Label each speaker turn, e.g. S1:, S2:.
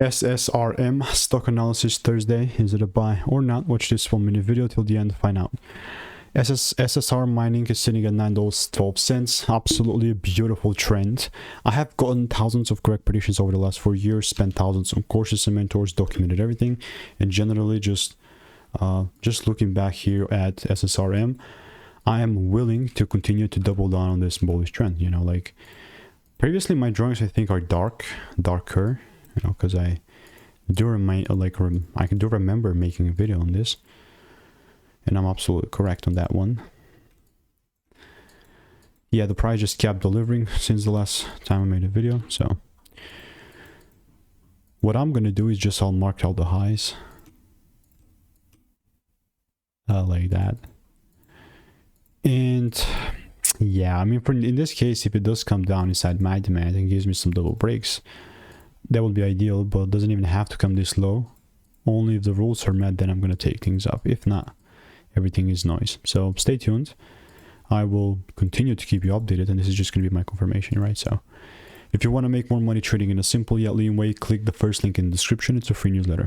S1: SSRM Stock Analysis Thursday. Is it a buy or not? Watch this 1-minute video till the end to find out. SSR Mining is sitting at $9.12. Absolutely a beautiful trend. I have gotten thousands of correct predictions over the last 4 years, spent thousands on courses and mentors, documented everything, and generally just looking back here at SSRM, I am willing to continue to double down on this bullish trend. You know, like previously my drawings I think are darker. You know, because I do remember making a video on this, and I'm absolutely correct on that one. Yeah, the price just kept delivering since the last time I made a video. So what I'm gonna do is just I'll mark out the highs like that, and yeah, I mean in this case, if it does come down inside my demand and gives me some double breaks, that would be ideal, but it doesn't even have to come this low. Only if the rules are met, then I'm going to take things up. If not, everything is noise. So stay tuned. I will continue to keep you updated, and this is just going to be my confirmation, right? So if you want to make more money trading in a simple yet lean way, click the first link in the description. It's a free newsletter.